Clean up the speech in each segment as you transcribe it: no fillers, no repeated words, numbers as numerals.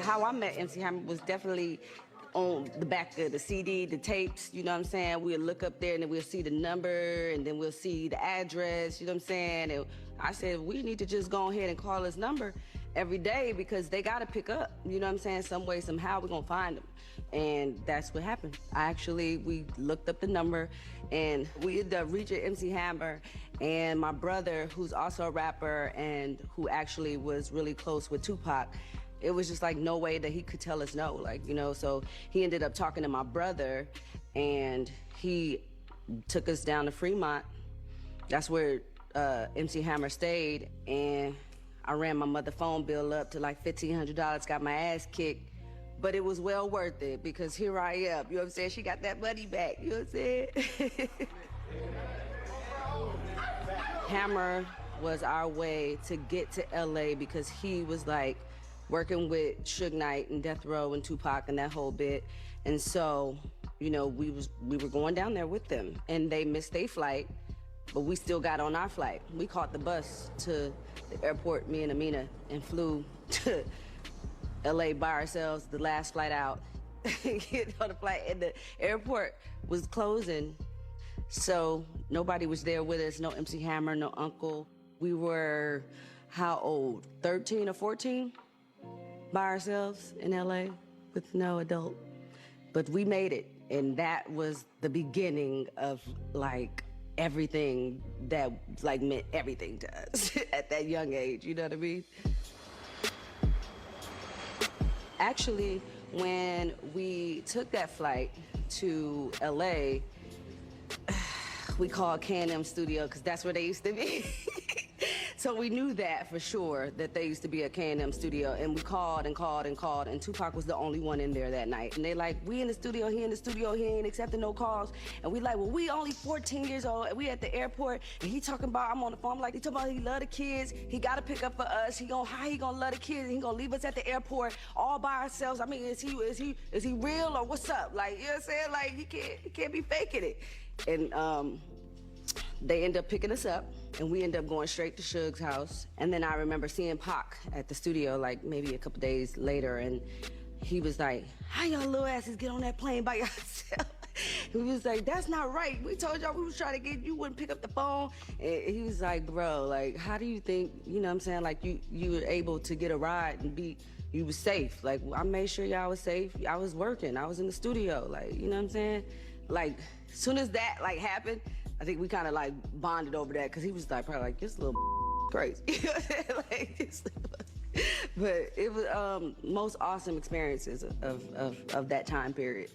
How I met MC Hammer was definitely on the back of the CD, the tapes, you know what I'm saying? We'll look up there and then we'll see the number and then we'll see the address, you know what I'm saying? And I said, we need to just go ahead and call this number every day because they gotta pick up, you know what I'm saying? Some way, somehow, we're gonna find them. And that's what happened. We looked up the number and we ended up reaching MC Hammer, and my brother, who's also a rapper and who actually was really close with Tupac, it was just like no way that he could tell us no, like, you know, so he ended up talking to my brother and he took us down to Fremont. That's where MC Hammer stayed, and I ran my mother phone bill up to like $1,500, got my ass kicked, but it was well worth it because here I am, you know what I'm saying? She got that money back, you know what I'm saying? Hammer was our way to get to LA because he was like working with Suge Knight and Death Row and Tupac and that whole bit. And so, you know, we were going down there with them, and they missed their flight, but we still got on our flight. We caught the bus to the airport, me and Amina, and flew to LA by ourselves, the last flight out. Get on the flight, and the airport was closing, so nobody was there with us, no MC Hammer, no uncle. We were, how old, 13 or 14? By ourselves in LA with no adult. But we made it, and that was the beginning of like everything that like meant everything to us at that young age, you know what I mean? Actually, when we took that flight to LA, we called K&M Studio because that's where they used to be. So we knew that for sure, that they used to be a K&M studio, and we called and called and called, and Tupac was the only one in there that night. And they like, we in the studio, he ain't accepting no calls. And we like, well, we only 14 years old, and we at the airport, and he talking about, I'm on the phone, like, he talking about he love the kids, he gotta pick up for us, how he gonna love the kids, and he gonna leave us at the airport all by ourselves. I mean, is he real or what's up? Like, you know what I'm saying? Like, he can't be faking it. And they end up picking us up, and we end up going straight to Suge's house. And then I remember seeing Pac at the studio, like maybe a couple days later, and he was like, how y'all little asses get on that plane by yourself? He was like, that's not right. We told y'all we was trying to get you, wouldn't pick up the phone. And he was like, bro, like, how do you think, you know what I'm saying, like you were able to get a ride and you was safe? Like, I made sure y'all was safe. I was working, I was in the studio, like, you know what I'm saying? Like, as soon as that like happened, I think we kind of like bonded over that, because he was like probably like, this little crazy. Like, but it was most awesome experiences of that time period.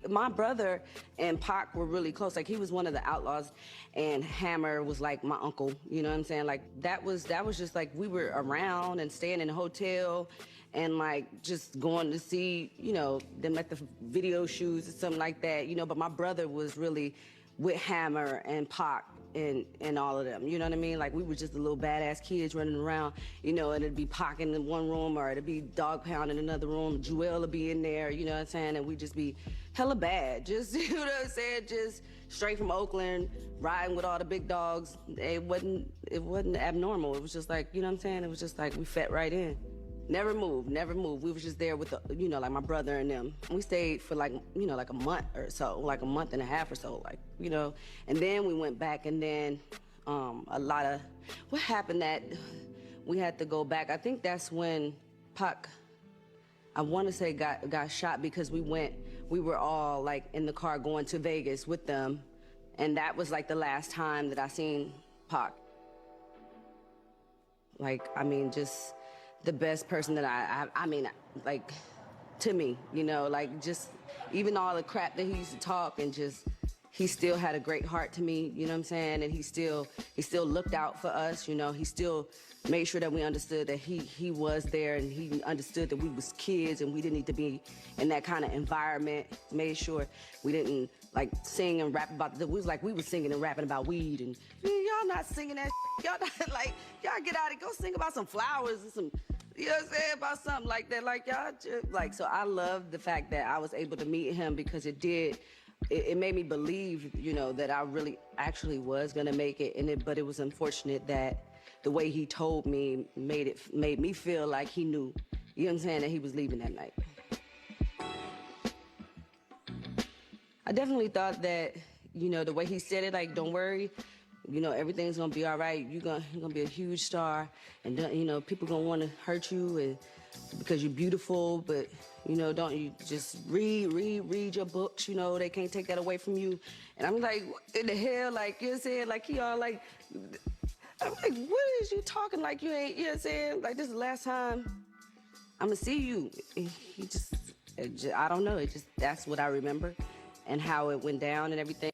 My brother and Pac were really close. Like, he was one of the outlaws, and Hammer was like my uncle, you know what I'm saying? Like, that was just like, we were around and staying in a hotel and like just going to see, you know, them at the video shoots or something like that, you know, but my brother was really with Hammer and Pac and all of them, you know what I mean? Like, we were just the little badass kids running around, you know, and it'd be Pac in one room, or it'd be Dog Pound in another room, Jewel would be in there, you know what I'm saying? And we'd just be hella bad, just, you know what I'm saying? Just straight from Oakland, riding with all the big dogs. It wasn't abnormal. It was just like, you know what I'm saying? It was just like, we fit right in. Never moved. We was just there with the, you know, like my brother and them. We stayed for like, you know, like a month or so, like a month and a half or so, like, you know. And then we went back, and then a lot of, what happened that we had to go back. I think that's when Pac, I want to say got shot, because we were all like in the car going to Vegas with them. And that was like the last time that I seen Pac. Like, I mean, just the best person that I mean, like, to me, you know, like, just even all the crap that he used to talk, and just, he still had a great heart to me, you know what I'm saying? And he still looked out for us, you know, he still made sure that we understood that he was there, and he understood that we was kids and we didn't need to be in that kind of environment. Made sure we didn't like sing and rap about, we was singing and rapping about weed, and y'all not singing that shit. Y'all not, like, y'all get out and go sing about some flowers and some, you know what I'm saying, about something like that. Like, y'all just, like, so I love the fact that I was able to meet him, because it made me believe, you know, that I really actually was gonna make it. But it was unfortunate that the way he told me made me feel like he knew, you know what I'm saying, that he was leaving that night. I definitely thought that, you know, the way he said it, like, don't worry, you know, everything's gonna be all right. You're gonna be a huge star, and you know, people gonna want to hurt you and because you're beautiful, but you know, don't you just read your books, you know, they can't take that away from you. And I'm like, what in the hell? Like, you know what I'm saying? Like, he all like, I'm like, what is you talking like you ain't, you know what I'm saying? Like, this is the last time I'm gonna see you. He just, I don't know, that's what I remember and how it went down and everything.